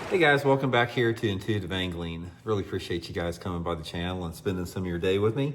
Hey guys, welcome back here to Intuitive Angling. Really appreciate you guys coming by the channel and spending some of your day with me.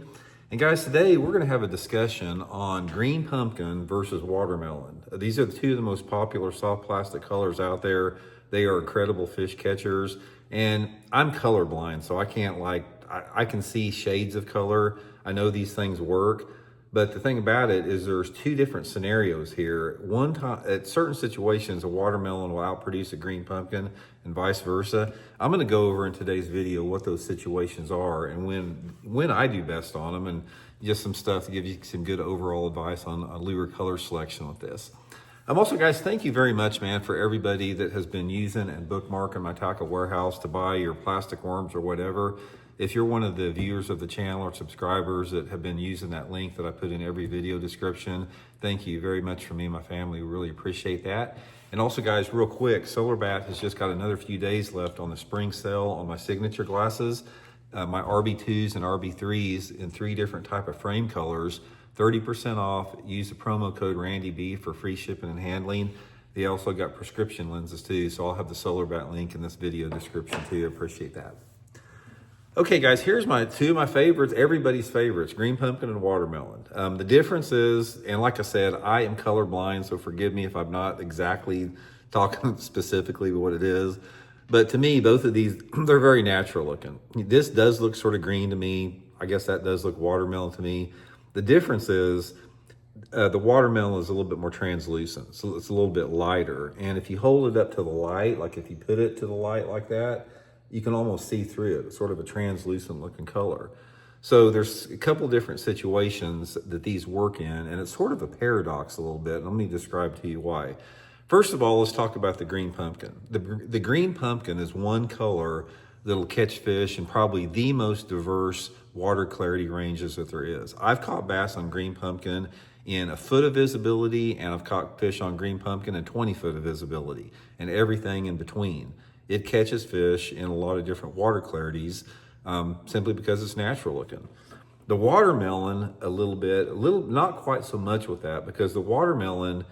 And guys, today we're gonna have a discussion on green pumpkin versus watermelon. These are two of the most popular soft plastic colors out there. They are incredible fish catchers. And I'm colorblind, so I can't I can see shades of color. I know these things work. But the thing about it is there's two different scenarios here. One time, at certain situations, a watermelon will outproduce a green pumpkin and vice versa. I'm gonna go over in today's video what those situations are and when I do best on them, and just some stuff to give you some good overall advice on lure color selection with this. Also, guys, thank you very much, man, for everybody that has been using and bookmarking my tackle warehouse to buy your plastic worms or whatever. If you're one of the viewers of the channel or subscribers that have been using that link that I put in every video description, thank you very much from me and my family. We really appreciate that. And also, guys, real quick, Solar Bat has just got another few days left on the spring sale on my signature glasses, my RB2s and RB3s in 3 different type of frame colors. 30% off. Use the promo code RandyB for free shipping and handling. They also got prescription lenses too, so I'll have the Solar Bat link in this video description too. I appreciate that. Okay, guys, here's two of my favorites, everybody's favorites, green pumpkin and watermelon. The difference is, and like I said, I am colorblind, so forgive me if I'm not exactly talking specifically what it is. But to me, both of these, they're very natural looking. This does look sort of green to me. I guess that does look watermelon to me. The difference is the watermelon is a little bit more translucent, so it's a little bit lighter. And if you hold it up to the light, like if you put it to the light like that, you can almost see through it. It's sort of a translucent looking color. So there's a couple different situations that these work in, and it's sort of a paradox a little bit. And let me describe to you why. First of all, let's talk about the green pumpkin. The green pumpkin is one color that'll catch fish in probably the most diverse water clarity ranges that there is. I've caught bass on green pumpkin in 1 foot of visibility, and I've caught fish on green pumpkin in 20 foot of visibility, and everything in between. It catches fish in a lot of different water clarities simply because it's natural looking. The watermelon, not quite so much with that, because the watermelon,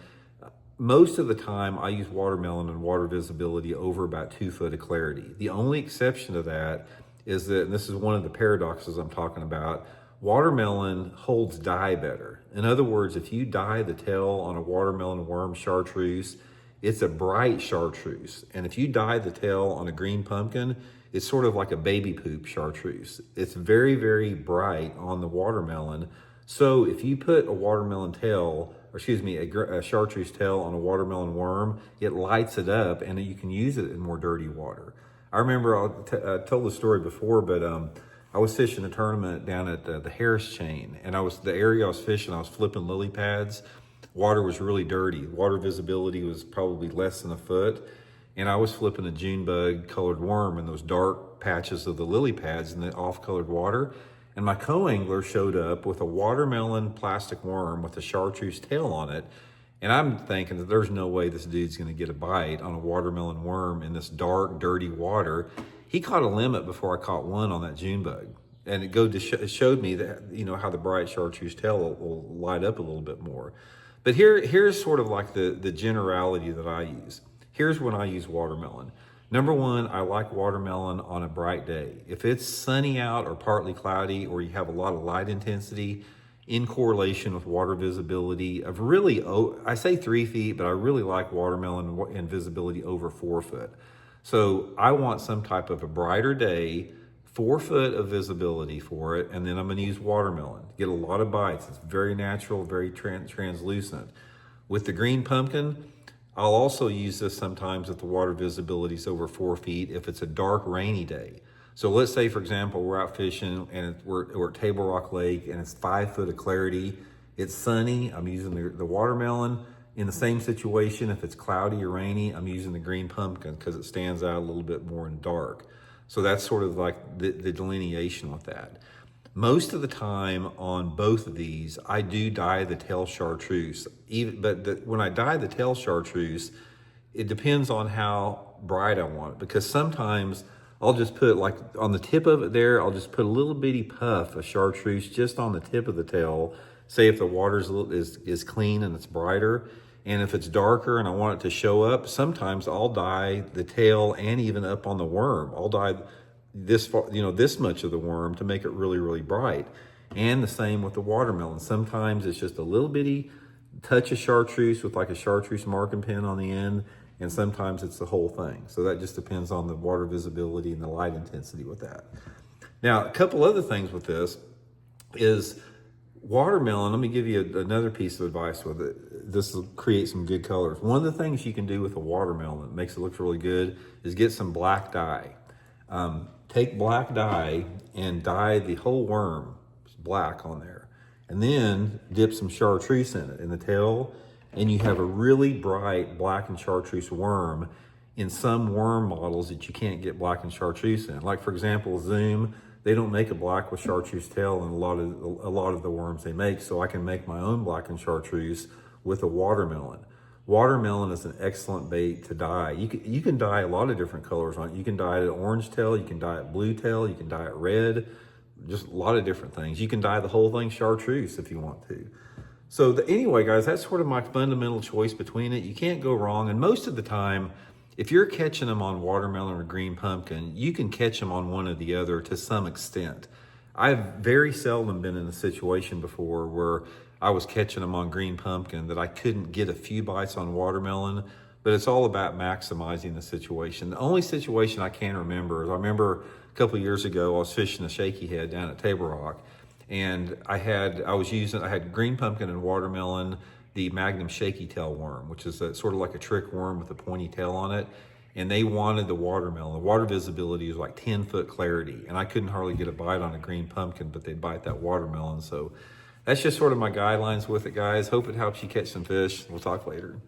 most of the time I use watermelon and water visibility over about 2 foot of clarity. The only exception to that is that, and this is one of the paradoxes I'm talking about, watermelon holds dye better. In other words, if you dye the tail on a watermelon worm chartreuse, it's a bright chartreuse. And if you dye the tail on a green pumpkin, it's sort of like a baby poop chartreuse. It's very, very bright on the watermelon. So if you put a watermelon tail, a chartreuse tail on a watermelon worm, it lights it up and you can use it in more dirty water. I remember, I told the story before, but I was fishing a tournament down at the Harris chain, and the area I was fishing, I was flipping lily pads. Water was really dirty. Water visibility was probably less than 1 foot. And I was flipping a June bug colored worm in those dark patches of the lily pads in the off colored water. And my co-angler showed up with a watermelon plastic worm with a chartreuse tail on it. And I'm thinking that there's no way this dude's gonna get a bite on a watermelon worm in this dark, dirty water. He caught a limit before I caught one on that June bug. And it showed me that, how the bright chartreuse tail will light up a little bit more. But here's sort of like the generality that I use. Here's when I use watermelon. Number one, I like watermelon on a bright day. If it's sunny out or partly cloudy, or you have a lot of light intensity in correlation with water visibility of I say 3 feet, but I really like watermelon and visibility over 4 foot. So I want some type of a brighter day, 4 foot of visibility for it, and then I'm gonna use watermelon. Get a lot of bites. It's very natural, very translucent. With the green pumpkin, I'll also use this sometimes if the water visibility is over 4 feet, if it's a dark, rainy day. So let's say, for example, we're out fishing and we're at Table Rock Lake and it's 5 foot of clarity. It's sunny, I'm using the watermelon. In the same situation, if it's cloudy or rainy, I'm using the green pumpkin because it stands out a little bit more in dark. So that's sort of like the delineation with that. Most of the time on both of these, I do dye the tail chartreuse. When I dye the tail chartreuse, it depends on how bright I want it, because sometimes I'll just put, like on the tip of it there, I'll just put a little bitty puff of chartreuse just on the tip of the tail. Say if the water is clean and it's brighter, And if it's darker and I want it to show up, sometimes I'll dye the tail and even up on the worm. I'll dye this far, this much of the worm to make it really, really bright. And the same with the watermelon. Sometimes it's just a little bitty touch of chartreuse with like a chartreuse marking pen on the end, and sometimes it's the whole thing. So that just depends on the water visibility and the light intensity with that. Now, a couple other things with this is watermelon. Let me give you another piece of advice with it. This will create some good colors. One of the things you can do with a watermelon that makes it look really good is get some black dye. Take black dye and dye the whole worm black on there, and then dip some chartreuse in it in the tail, and you have a really bright black and chartreuse worm. In some worm models that you can't get black and chartreuse in, like for example Zoom, they don't make a black with chartreuse tail in a lot of the worms they make. So I can make my own black and chartreuse with a watermelon. Watermelon is an excellent bait to dye. You can dye a lot of different colors on it. You can dye it orange tail, you can dye it blue tail, you can dye it red, just a lot of different things. You can dye the whole thing chartreuse if you want to. So anyway, guys, that's sort of my fundamental choice between it. You can't go wrong. And most of the time, if you're catching them on watermelon or green pumpkin, you can catch them on one or the other to some extent. I've very seldom been in a situation before where I was catching them on green pumpkin that I couldn't get a few bites on watermelon, but it's all about maximizing the situation. The only situation I can remember is I remember a couple of years ago, I was fishing a shaky head down at Table Rock, and I had green pumpkin and watermelon, the Magnum shaky tail worm, which is sort of like a trick worm with a pointy tail on it. And they wanted the watermelon. The water visibility is like 10-foot clarity, and I couldn't hardly get a bite on a green pumpkin, but they'd bite that watermelon. So that's just sort of my guidelines with it, guys. Hope it helps you catch some fish. We'll talk later.